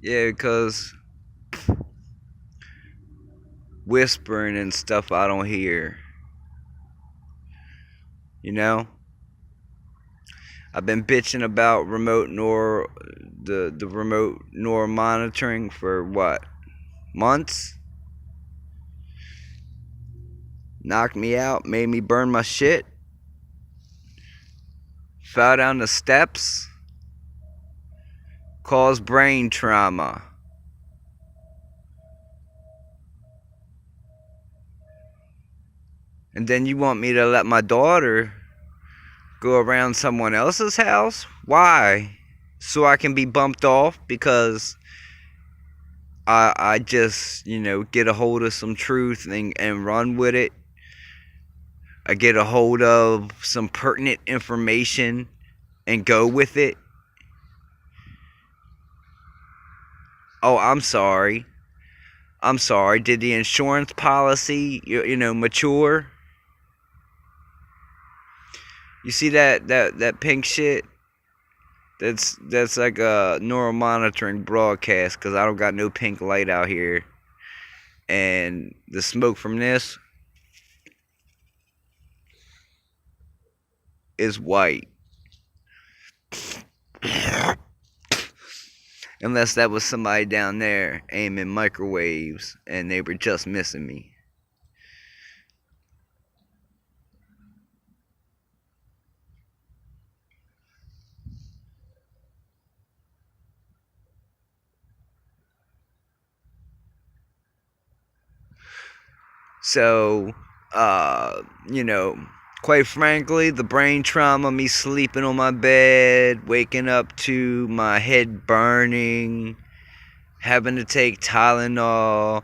Yeah, because whispering and stuff I don't hear. You know? I've been bitching about the remote NOR monitoring for what? Months? Knocked me out, made me burn my shit, fell down the steps, caused brain trauma. And then you want me to let my daughter go around someone else's house? Why? So I can be bumped off because I just, get a hold of some truth and run with it. I get a hold of some pertinent information and go with it. Oh, I'm sorry. I'm sorry. Did the insurance policy, mature? You see that pink shit? That's like a neural monitoring broadcast because I don't got no pink light out here. And the smoke from this is white. Unless that was somebody down there aiming microwaves and they were just missing me. So, uh, you know, quite frankly, the brain trauma, me sleeping on my bed, waking up to my head burning, having to take Tylenol,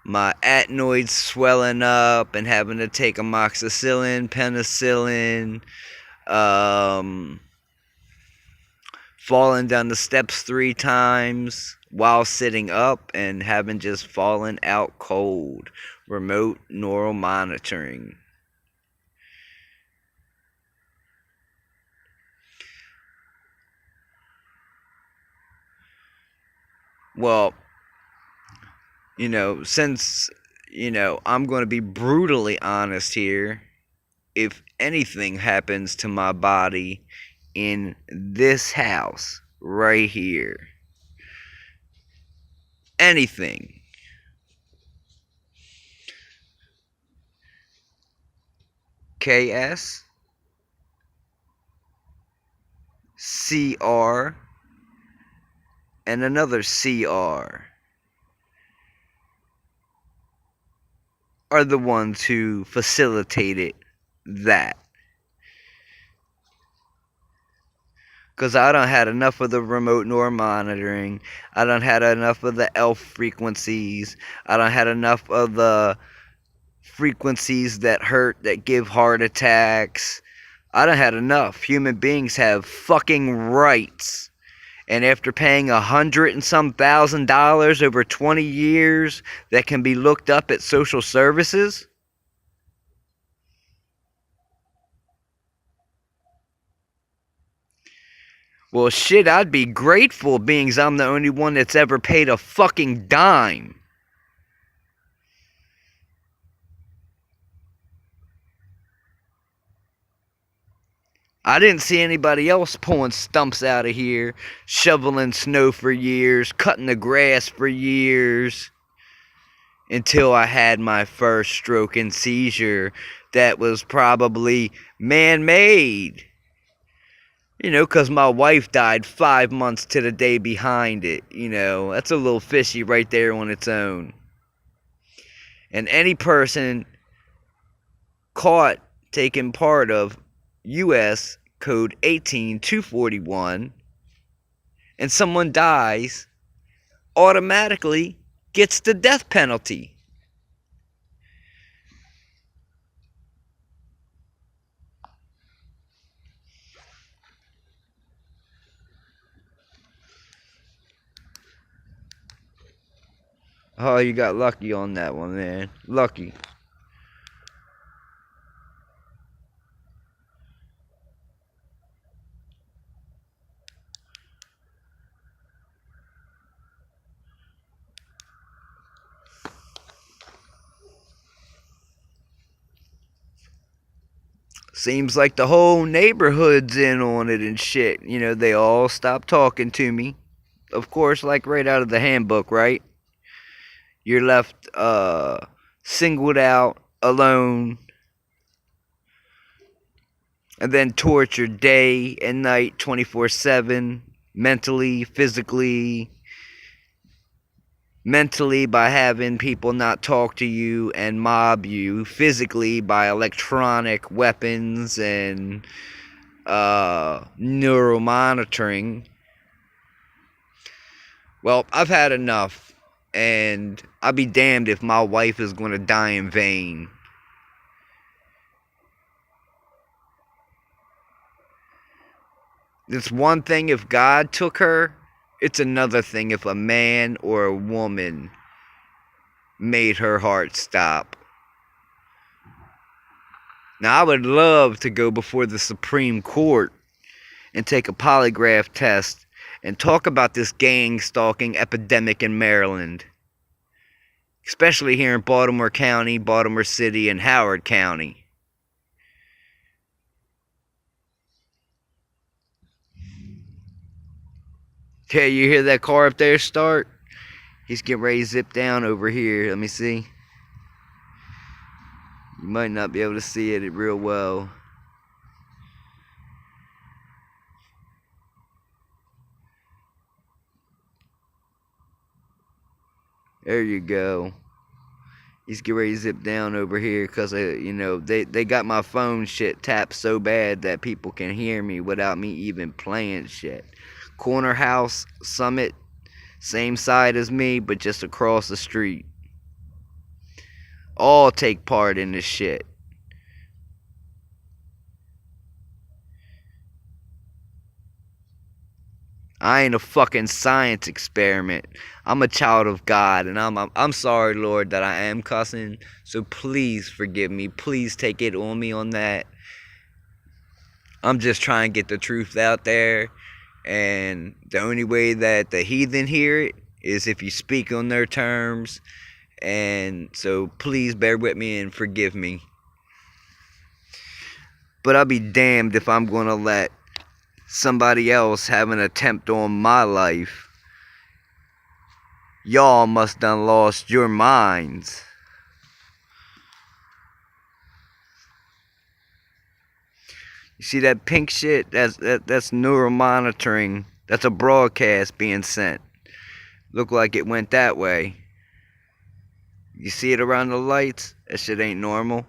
my adenoids swelling up and having to take amoxicillin, penicillin, um, falling down the steps 3 times while sitting up and having just fallen out cold. Remote neural monitoring. Well, since, I'm going to be brutally honest here, if anything happens to my body in this house right here, anything, KS, CR, and another CR are the ones who facilitated that. Because I done had enough of the remote neural monitoring. I done had enough of the ELF frequencies. I done had enough of the frequencies that hurt, that give heart attacks. I done had enough. Human beings have fucking rights. And after paying $100 and some thousand over 20 years that can be looked up at social services, well, shit, I'd be grateful being I'm the only one that's ever paid a fucking dime. I didn't see anybody else pulling stumps out of here, shoveling snow for years, cutting the grass for years, until I had my first stroke and seizure that was probably man-made. Because my wife died 5 months to the day behind it. That's a little fishy right there on its own. And any person caught taking part of U.S. Code 18241 and someone dies, automatically gets the death penalty. Oh, you got lucky on that one, man. Lucky. Seems like the whole neighborhood's in on it and shit. You know, they all stopped talking to me. Of course, like right out of the handbook, right? You're left singled out, alone, and then tortured day and night, 24/7, mentally, physically, mentally by having people not talk to you and mob you, physically by electronic weapons and neuromonitoring. Well, I've had enough, and I'll be damned if my wife is going to die in vain. It's one thing if God took her, it's another thing if a man or a woman made her heart stop. Now, I would love to go before the Supreme Court and take a polygraph test and talk about this gang stalking epidemic in Maryland. Especially here in Baltimore County, Baltimore City, and Howard County. Okay, you hear that car up there start? He's getting ready to zip down over here. Let me see. You might not be able to see it real well. There you go. He's getting ready to zip down over here because, you know, they got my phone shit tapped so bad that people can hear me without me even playing shit. Corner House Summit, same side as me, but just across the street. All take part in this shit. I ain't a fucking science experiment. I'm a child of God, and I'm sorry, Lord, that I am cussing. So please forgive me. Please take it on me on that. I'm just trying to get the truth out there, and the only way that the heathen hear it is if you speak on their terms. And so please bear with me and forgive me. But I'll be damned if I'm gonna let somebody else have an attempt on my life. Y'all must done lost your minds. You see that pink shit? That's neuromonitoring. That's a broadcast being sent. Look like it went that way. You see it around the lights? That shit ain't normal.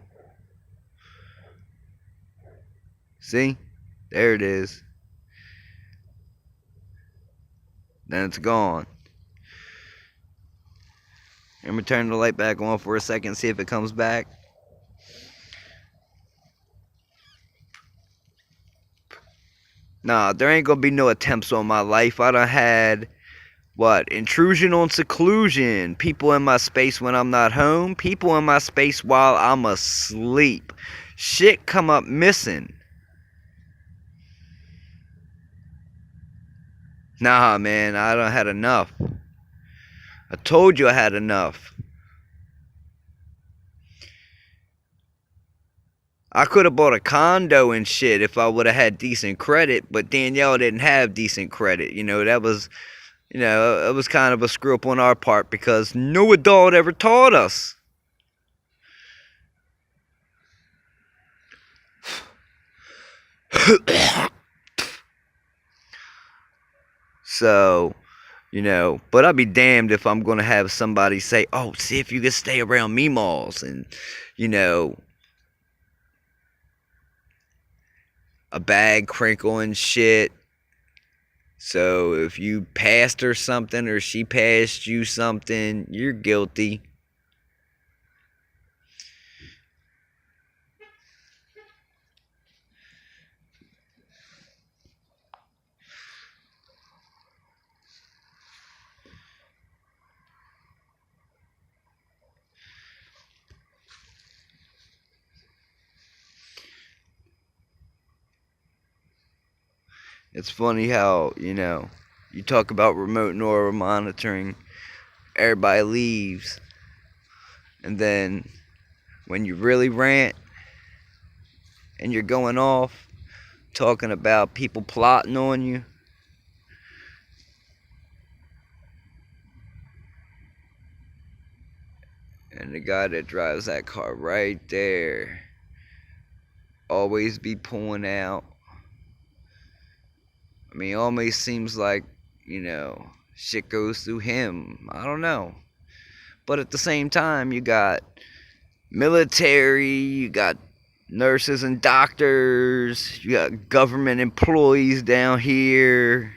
See? There it is. Then it's gone. Let me turn the light back on for a second, see if it comes back. Nah, there ain't gonna be no attempts on my life. I done had, what, intrusion on seclusion. People in my space when I'm not home. People in my space while I'm asleep. Shit come up missing. Nah, man, I done had enough. I told you I had enough. I could have bought a condo and shit if I would have had decent credit, but Danielle didn't have decent credit. You know, that was, you know, it was kind of a screw up on our part because no adult ever taught us. So, you know, but I'd be damned if I'm going to have somebody say, oh, see if you can stay around Meemaws and, you know, a bag crinkle and shit. So if you passed her something or she passed you something, you're guilty. It's funny how, you know, you talk about remote neural monitoring, everybody leaves, and then when you really rant and you're going off talking about people plotting on you. And the guy that drives that car right there always be pulling out. I mean, it always seems like, shit goes through him. I don't know. But at the same time, you got military, you got nurses and doctors, you got government employees down here,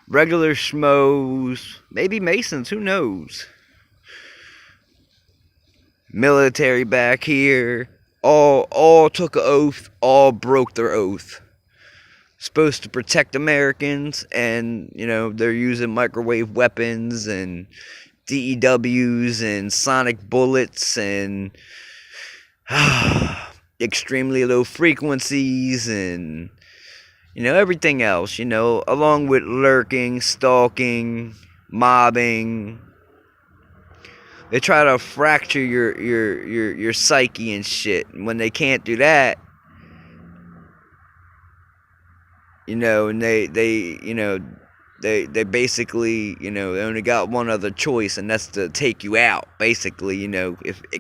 regular schmoes, maybe Masons, who knows? Military back here, all took an oath, all broke their oath. Supposed to protect Americans, and they're using microwave weapons and DEWs and sonic bullets and extremely low frequencies and everything else, along with lurking, stalking, mobbing. They try to fracture your psyche and shit. And when they can't do that, and they basically, they only got one other choice, and that's to take you out, basically,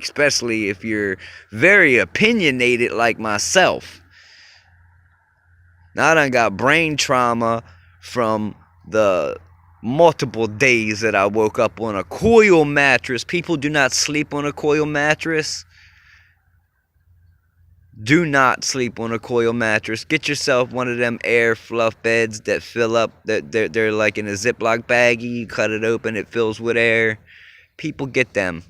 especially if you're very opinionated like myself. Now I done got brain trauma from the multiple days that I woke up on a coil mattress. People do not sleep on a coil mattress. Do not sleep on a coil mattress. Get yourself one of them air fluff beds that fill up, that they're like in a Ziploc baggie. You cut it open, it fills with air. People get them.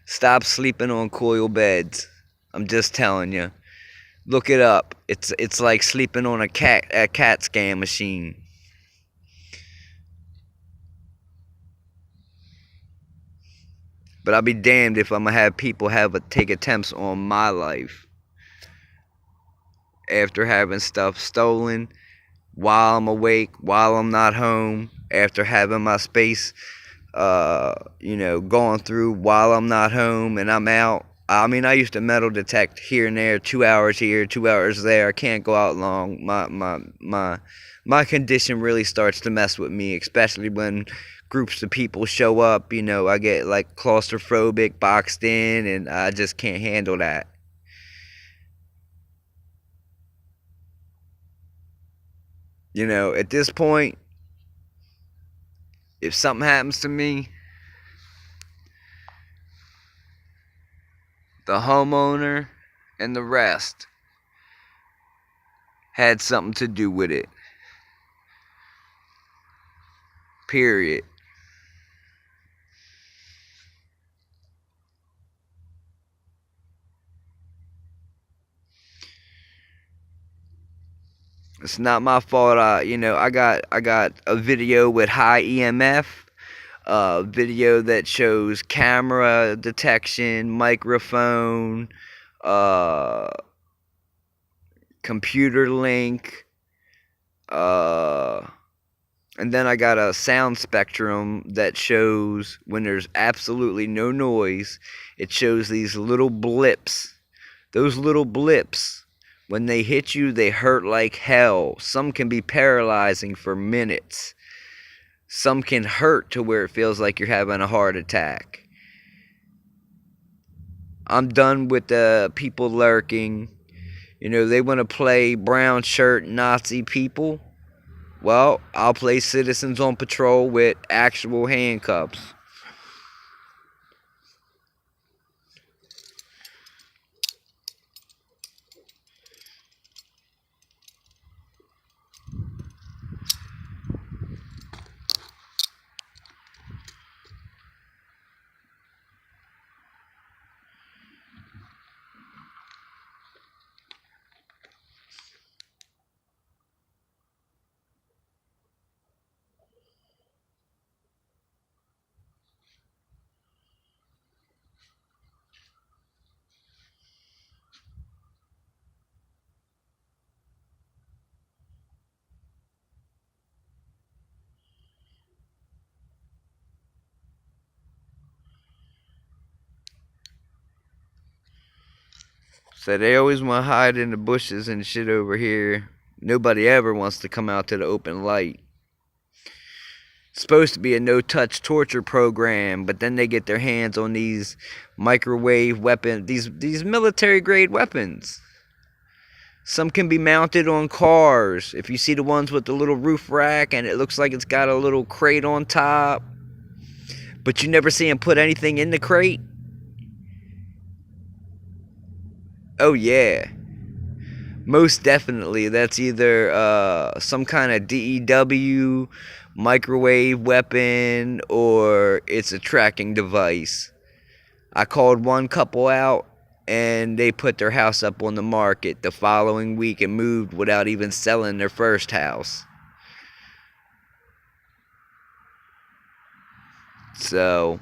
Stop sleeping on coil beds. I'm just telling you. Look it up. It's like sleeping on a CAT scan machine. But I'll be damned if I'm gonna have people take attempts on my life after having stuff stolen while I'm awake, while I'm not home, after having my space going through while I'm not home and I'm out. I mean, I used to metal detect here and there, 2 hours here, 2 hours there. I can't go out long. My condition really starts to mess with me, especially when groups of people show up. I get like claustrophobic, boxed in, and I just can't handle that. At this point, if something happens to me, the homeowner and the rest had something to do with it. Period. It's not my fault. I got a video with high EMF, video that shows camera detection, microphone, computer link, and then I got a sound spectrum that shows when there's absolutely no noise. It shows these little blips. Those little blips, when they hit you, they hurt like hell. Some can be paralyzing for minutes. Some can hurt to where it feels like you're having a heart attack. I'm done with the people lurking. They want to play brown shirt Nazi people. Well, I'll play citizens on patrol with actual handcuffs. So they always want to hide in the bushes and shit over here. Nobody ever wants to come out to the open light. It's supposed to be a no-touch torture program, but then they get their hands on these microwave weapons, these military-grade weapons. Some can be mounted on cars. If you see the ones with the little roof rack and it looks like it's got a little crate on top, but you never see them put anything in the crate. Oh yeah. Most definitely, that's either some kind of DEW microwave weapon or it's a tracking device. I called one couple out and they put their house up on the market the following week and moved without even selling their first house. So,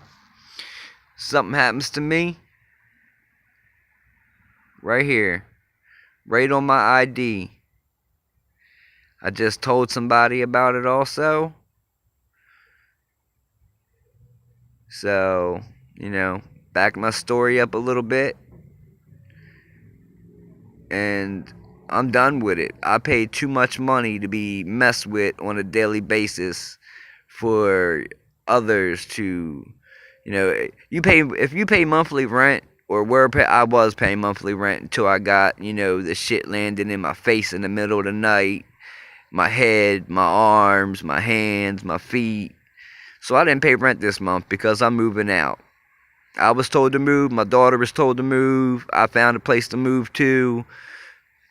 something happens to me right here. Right on my ID. I just told somebody about it also. So, back my story up a little bit. And I'm done with it. I paid too much money to be messed with on a daily basis for others to, if you pay monthly rent, or I was paying monthly rent until I got, the shit landing in my face in the middle of the night, my head, my arms, my hands, my feet. So I didn't pay rent this month because I'm moving out. I was told to move, my daughter was told to move, I found a place to move to,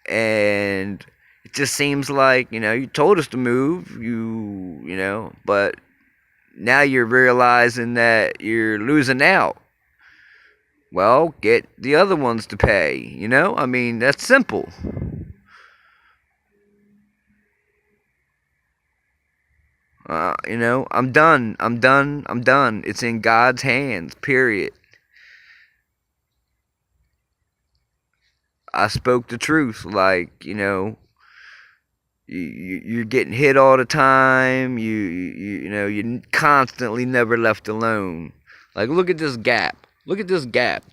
and it just seems like, you told us to move, but now you're realizing that you're losing out. Well, get the other ones to pay, I mean, that's simple. I'm done. It's in God's hands, period. I spoke the truth, like, you're getting hit all the time, you're constantly never left alone. Like, look at this gap. Look at this gap.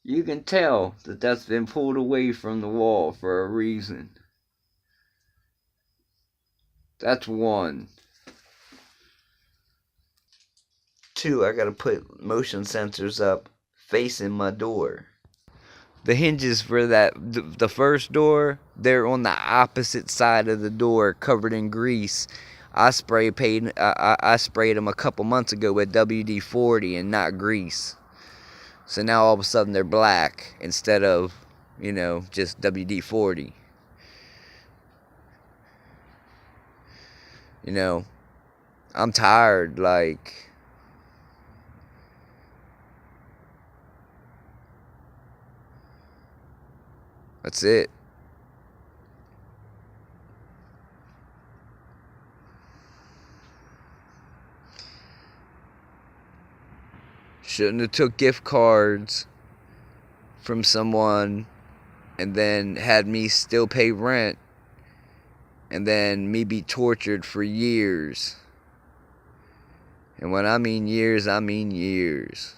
You can tell that that's been pulled away from the wall for a reason. That's one. Two, I gotta put motion sensors up facing my door. The hinges for the first door, they're on the opposite side of the door, covered in grease. I sprayed them a couple months ago with WD-40 and not grease. So now all of a sudden they're black instead of, just WD-40. I'm tired, like, that's it. Shouldn't have took gift cards from someone and then had me still pay rent and then me be tortured for years. And when I mean years, I mean years.